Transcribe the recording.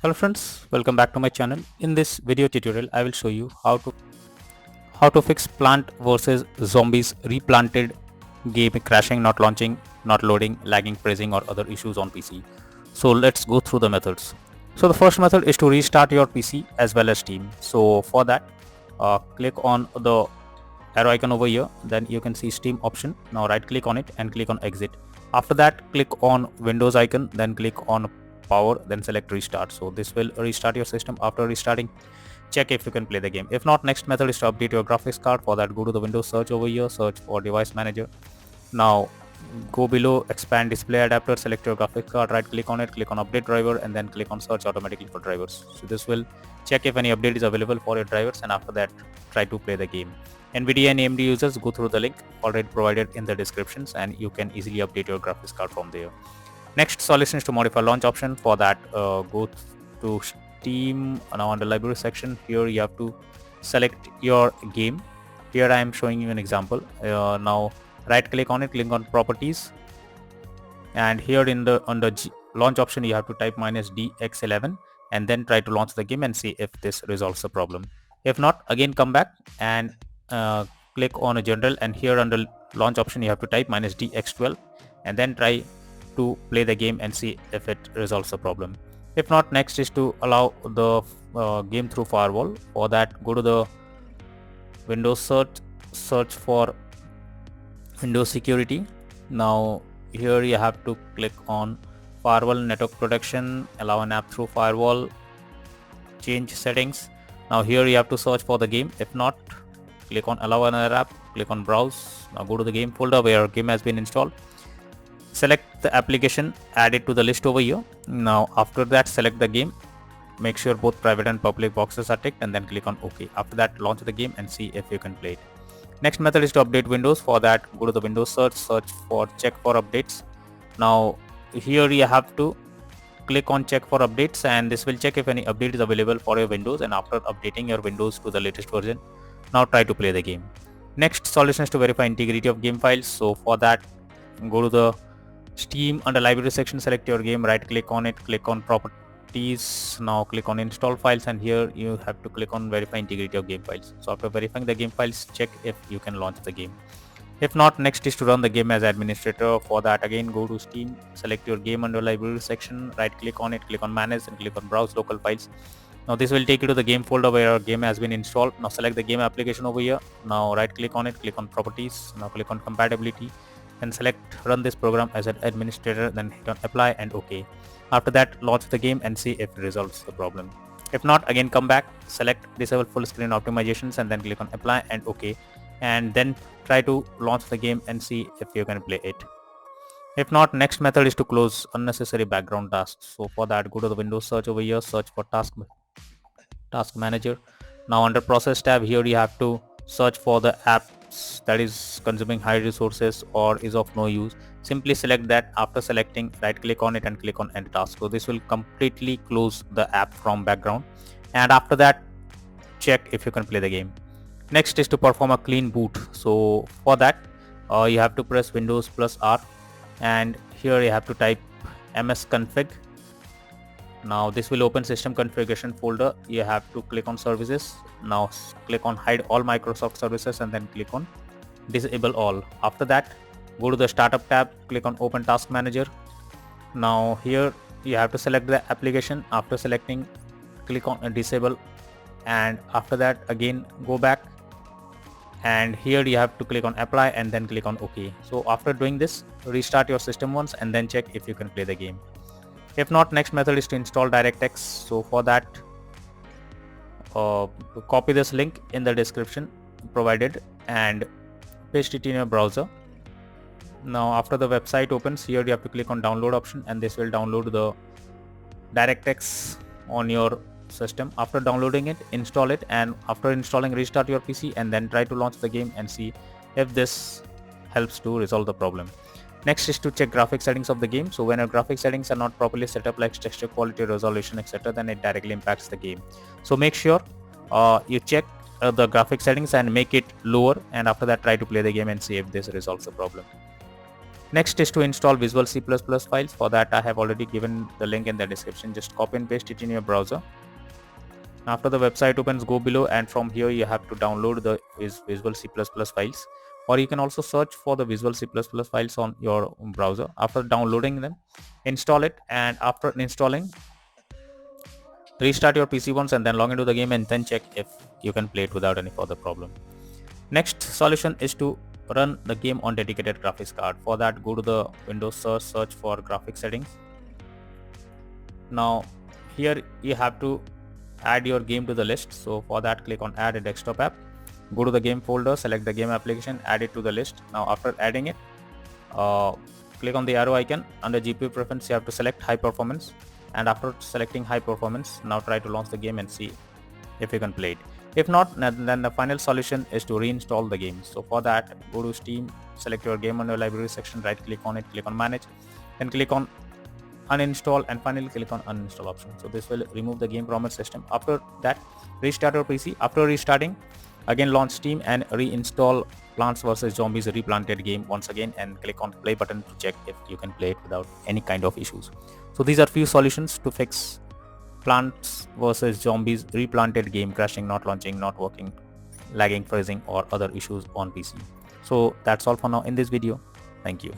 Hello friends, welcome back to my channel. In this video tutorial, I will show you how to fix plant versus zombies replanted game crashing, not launching, not loading, lagging, freezing or other issues on PC. So let's go through the methods. So the first method is to restart your PC as well as Steam. So for that, click on the arrow icon over here, then you can see Steam option. Now right click on it and click on exit. After that, click on Windows icon, then click on power, then select restart. So this will restart your system. After restarting, check if you can play the game. If not, next method is to update your graphics card. For that, go to the Windows search over here, search for device manager. Now go below expand display adapter, select your graphics card, right click on it, click on update driver and then click on search automatically for drivers. So this will check if any update is available for your drivers, and after that try to play the game. NVIDIA and AMD users, go through the link already provided in the descriptions and you can easily update your graphics card from there. Next solution is to modify launch option. For that, go to Steam. Now under library section, here you have to select your game. Here I am showing you an example. Now right click on it, click on properties, and here in the under launch option you have to type -dx11 and then try to launch the game and see if this resolves the problem. If not, again come back and click on a general, and here under launch option you have to type -dx12 and then try to play the game and see if it resolves the problem. If not, next is to allow the game through firewall. For that, go to the Windows search for Windows security. Now here you have to click on firewall network protection, allow an app through firewall, change settings. Now here you have to search for the game. If not, click on allow another app, click on browse. Now go to the game folder where game has been installed, select the application, add it to the list over here. Now after that, select the game, make sure both private and public boxes are ticked and then click on OK. After that, launch the game and see if you can play it. Next method is to update Windows. For that, go to the Windows search for check for updates. Now here you have to click on check for updates and this will check if any update is available for your Windows, and after updating your Windows to the latest version, now try to play the game. Next solution is to verify integrity of game files. So for that, go to the Steam under library section, select your game, right click on it, click on properties. Now click on install files and here you have to click on verify integrity of game files. So after verifying the game files, check if you can launch the game. If not, next is to run the game as administrator. For that, again go to Steam, select your game under library section, right click on it, click on manage and click on browse local files. Now this will take you to the game folder where your game has been installed. Now select the game application over here. Now right click on it, click on properties. Now click on compatibility and select run this program as an administrator, then hit on apply and OK. After that, launch the game and see if it resolves the problem. If not, again come back, select disable full screen optimizations and then click on apply and OK, and then try to launch the game and see if you can play it. If not, next method is to close unnecessary background tasks. So for that, go to the Windows search over here, search for task manager. Now under process tab, here you have to search for the apps that is consuming high resources or is of no use. Simply select that. After selecting, right click on it and click on end task. So this will completely close the app from background, and after that, check if you can play the game. Next is to perform a clean boot. So for that, you have to press Windows plus R and here you have to type msconfig. Now this will open system configuration folder. You have to click on services. Now click on hide all Microsoft services and then click on disable all. After that, go to the startup tab, click on open task manager. Now here you have to select the application. After selecting, click on disable, and after that again go back and here you have to click on apply and then click on OK. So after doing this, restart your system once and then check if you can play the game. If not, next method is to install DirectX. So for that, copy this link in the description provided and paste it in your browser. Now after the website opens, here you have to click on download option and this will download the DirectX on your system. After downloading it, install it, and after installing, restart your PC and then try to launch the game and see if this helps to resolve the problem. Next is to check graphic settings of the game. So when your graphic settings are not properly set up, like texture quality, resolution, etc., then it directly impacts the game. So make sure you check the graphic settings and make it lower, and after that try to play the game and see if this resolves the problem. Next is to install Visual C++ files. For that, I have already given the link in the description. Just copy and paste it in your browser. After the website opens, go below, and from here you have to download the Visual C++ files, or you can also search for the Visual C++ files on your browser. After downloading them, install it, and after installing, restart your PC once and then log into the game and then check if you can play it without any further problem. Next solution is to run the game on dedicated graphics card. For that, go to the Windows search for graphics settings. Now here you have to add your game to the list. So for that, click on add a desktop app, go to the game folder, select the game application, add it to the list. Now after adding it, click on the arrow icon. Under GPU preference, you have to select high performance, and after selecting high performance, now try to launch the game and see if you can play it. If not, then the final solution is to reinstall the game. So for that, go to Steam, select your game on your library section, right click on it, click on manage, then click on uninstall, and finally click on uninstall option. So this will remove the game from your system. After that, restart your PC. After restarting, again launch Steam and reinstall Plants vs Zombies Replanted game once again, and click on play button to check if you can play it without any kind of issues. So these are few solutions to fix Plants vs Zombies Replanted game crashing, not launching, not working, lagging, freezing, or other issues on PC. So that's all for now in this video. Thank you.